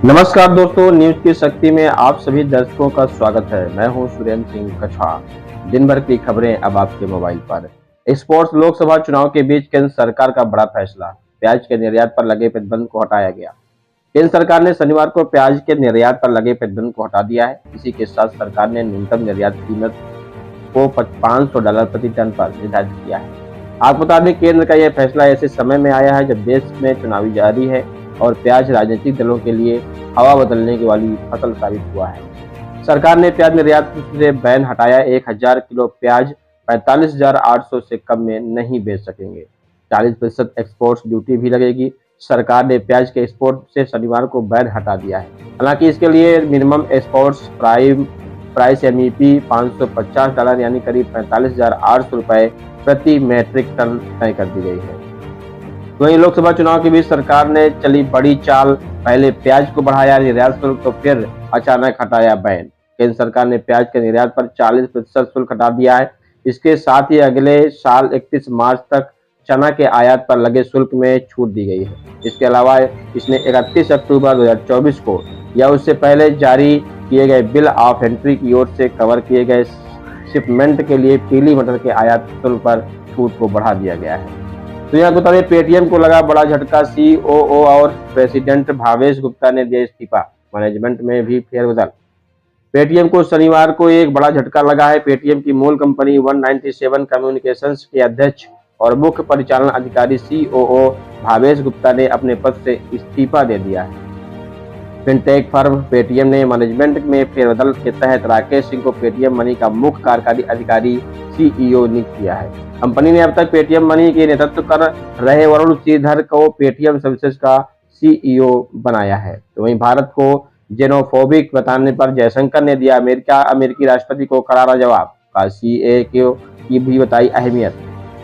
नमस्कार दोस्तों, न्यूज की शक्ति में आप सभी दर्शकों का स्वागत है। मैं हूं सुरेंद्र सिंह कछवा। दिन भर की खबरें अब आपके मोबाइल पर। स्पोर्ट्स लोकसभा चुनाव के बीच केंद्र सरकार का बड़ा फैसला, प्याज के निर्यात पर लगे प्रतिबंध को हटाया गया। केंद्र सरकार ने शनिवार को प्याज के निर्यात पर लगे प्रतिबंध को हटा दिया है। इसी के साथ सरकार ने न्यूनतम निर्यात कीमत को $500 प्रति टन पर निर्धारित किया है। आपको बता दें, केंद्र का यह फैसला ऐसे समय में आया है जब देश में चुनावी जारी है और प्याज राजनीतिक दलों के लिए हवा बदलने की वाली फसल साबित हुआ है। सरकार ने प्याज निर्यात से बैन हटाया। 1000 किलो प्याज 45,800 से कम में नहीं बेच सकेंगे। 40% एक्सपोर्ट ड्यूटी भी लगेगी। सरकार ने प्याज के एक्सपोर्ट से शनिवार को बैन हटा दिया है। हालांकि इसके लिए मिनिमम एक्सपोर्ट प्राइस MEP $550 यानी करीब 45,800 रुपए प्रति मैट्रिक टन तय कर दी गई है। वहीं लोकसभा चुनाव के बीच सरकार ने चली बड़ी चाल, पहले प्याज को बढ़ाया निर्यात शुल्क तो फिर अचानक हटाया बैन। केंद्र सरकार ने प्याज के निर्यात पर 40% शुल्क हटा दिया है। इसके साथ ही अगले साल 31 मार्च तक चना के आयात पर लगे शुल्क में छूट दी गई है। इसके अलावा इसने 31 अक्टूबर 2024 को या उससे पहले जारी किए गए बिल ऑफ एंट्री की ओर से कवर किए गए शिपमेंट के लिए पीली मटर के आयात शुल्क पर छूट को बढ़ा दिया गया है। तो यहाँ बता दें, पेटीएम को लगा बड़ा झटका। COO और प्रेसिडेंट भावेश गुप्ता ने दिया इस्तीफा, मैनेजमेंट में भी फेरबदल। पेटीएम को शनिवार को एक बड़ा झटका लगा है। पेटीएम की मूल कंपनी 197 कम्युनिकेशंस के अध्यक्ष और मुख्य परिचालन अधिकारी COO भावेश गुप्ता ने अपने पद से इस्तीफा दे दिया है। फिनटेक फर्म पेटीएम ने मैनेजमेंट में फेरबदल के तहत राकेश सिंह को पेटीएम मनी का मुख्य कार्यकारी अधिकारी CEO नियुक्त किया है। कंपनी ने अब तक पेटीएम मनी के नेतृत्व कर रहे वरुण श्रीधर को पेटीएम सर्विसेज का CEO बनाया है। तो वहीं भारत को जेनोफोबिक बताने पर जयशंकर ने दिया अमेरिकी राष्ट्रपति को करारा जवाब। CAA की भी बताई अहमियत।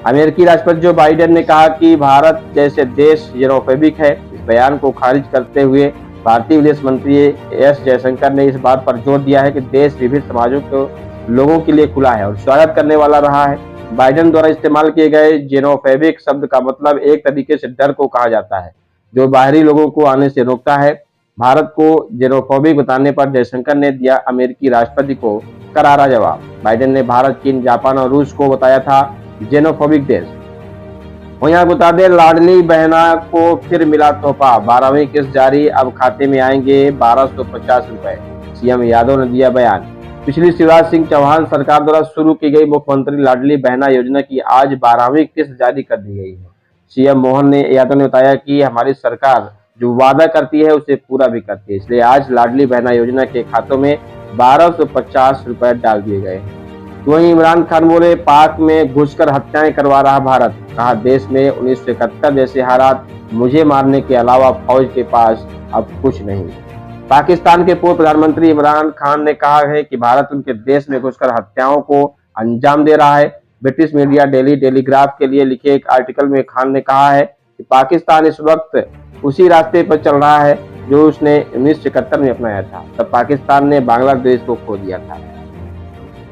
अमेरिकी राष्ट्रपति जो बाइडेन ने कहा कि भारत जैसे देश जेनोफोबिक है। इस बयान को खारिज करते हुए भारतीय विदेश मंत्री S जयशंकर ने इस बात पर जोर दिया है कि देश विभिन्न समाजों के लोगों के लिए खुला है और स्वागत करने वाला रहा है। बाइडेन द्वारा इस्तेमाल किए गए जेनोफोबिक शब्द का मतलब एक तरीके से डर को कहा जाता है, जो बाहरी लोगों को आने से रोकता है। भारत को जेनोफोबिक बताने पर जयशंकर ने दिया अमेरिकी राष्ट्रपति को करारा जवाब। बाइडेन ने भारत, चीन, जापान और रूस को बताया था जेनोफोबिक देश। वहीं आपको बता दें, लाडली बहना को फिर मिला तोहफा। 12वीं किस्त जारी, अब खाते में आएंगे 1250 रुपए। CM यादव ने दिया बयान। पिछली शिवराज सिंह चौहान सरकार द्वारा शुरू की गई मुख्यमंत्री लाडली बहना योजना की आज 12वीं किस्त जारी कर दी गई है। CM मोहन यादव ने बताया कि हमारी सरकार जो वादा करती है उसे पूरा भी करती है, इसलिए आज लाडली बहना योजना के खातों में 1250 रुपए डाल दिए गए हैं। तो वहीं इमरान खान बोले, पाक में घुसकर हत्याएं करवा रहा भारत। कहा, देश में 1971 जैसे हालात, मुझे मारने के अलावा फौज के पास अब कुछ नहीं। पाकिस्तान के पूर्व प्रधानमंत्री इमरान खान ने कहा है कि भारत उनके देश में घुसकर हत्याओं को अंजाम दे रहा है। ब्रिटिश मीडिया डेली टेलीग्राफ के लिए लिखे एक आर्टिकल में खान ने कहा है कि पाकिस्तान इस वक्त उसी रास्ते पर चल रहा है जो उसने 1971 में अपनाया था। तब पाकिस्तान ने बांग्लादेश को खो दिया था।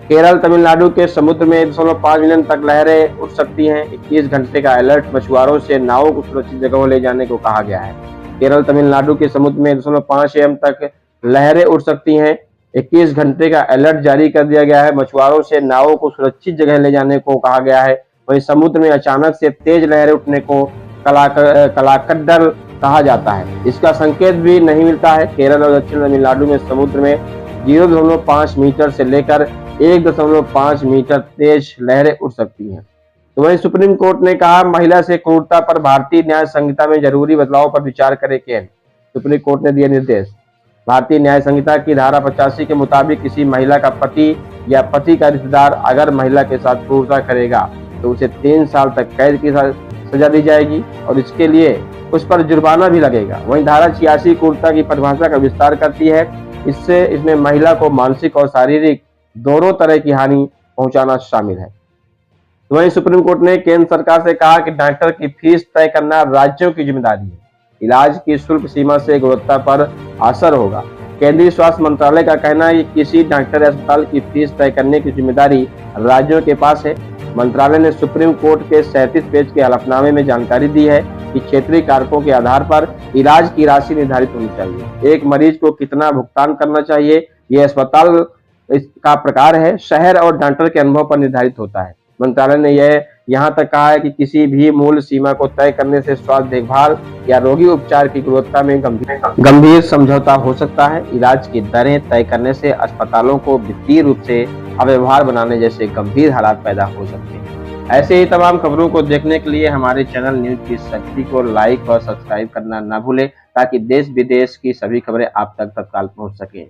केरल, तमिलनाडु के समुद्र में 1.5 मिलियन तक लहरें उठ सकती हैं। 21 घंटे का अलर्ट, मछुआरों से नावों को सुरक्षित जगहों ले जाने को कहा गया है। केरल, तमिलनाडु के समुद्र में 1.5 AM तक लहरें उठ सकती हैं। 21 घंटे का अलर्ट जारी कर दिया गया है। मछुआरों से नावों को सुरक्षित जगह ले जाने को कहा गया है। वहीं समुद्र में अचानक से तेज लहरें उठने को कलाकड्डल कहा जाता है। इसका संकेत भी नहीं मिलता है। केरल और दक्षिण तमिलनाडु में समुद्र में 0.5 मीटर से लेकर 1.5 मीटर तेज लहरें उठ सकती हैं। तो वहीं सुप्रीम कोर्ट ने कहा, महिला से क्रूरता पर भारतीय न्याय संहिता में जरूरी बदलाव पर विचार करे केंद्र। सुप्रीम कोर्ट ने दिए निर्देश। भारतीय न्याय संहिता की धारा 85 के मुताबिक किसी महिला का पति या पति का रिश्तेदार अगर महिला के साथ क्रूरता करेगा तो उसे 3 साल तक कैद की सजा दी जाएगी और इसके लिए उस पर जुर्माना भी लगेगा। वहीं धारा 86 क्रूरता की परिभाषा का विस्तार करती है। इसमें महिला को मानसिक और शारीरिक दोनों तरह की हानि पहुंचाना शामिल है। तो वहीं सुप्रीम कोर्ट ने केंद्र सरकार से कहा कि डॉक्टर की फीस तय करना राज्यों की जिम्मेदारी है। इलाज की शुल्क सीमा से गुणवत्ता पर असर होगा। केंद्रीय स्वास्थ्य मंत्रालय का कहना है कि किसी डॉक्टर अस्पताल की फीस तय करने की जिम्मेदारी राज्यों के पास है। मंत्रालय ने सुप्रीम कोर्ट के 37 पेज के हलफनामे में जानकारी दी है कि क्षेत्रीय कारकों के आधार पर इलाज की राशि निर्धारित होनी चाहिए। एक मरीज को कितना भुगतान करना चाहिए, यह अस्पताल का प्रकार है, शहर और डॉक्टर के अनुभव पर निर्धारित होता है। मंत्रालय ने यह यहाँ तक कहा है कि किसी भी मूल्य सीमा को तय करने से स्वास्थ्य देखभाल या रोगी उपचार की गुणवत्ता में गंभीर समझौता हो सकता है। इलाज की दरें तय करने से अस्पतालों को वित्तीय रूप से अव्यवहार बनाने जैसे गंभीर हालात पैदा हो सकते हैं। ऐसे ही तमाम खबरों को देखने के लिए हमारे चैनल न्यूज की शक्ति को लाइक और सब्सक्राइब करना न भूलें, ताकि देश विदेश की सभी खबरें आप तक तत्काल पहुंच सकें।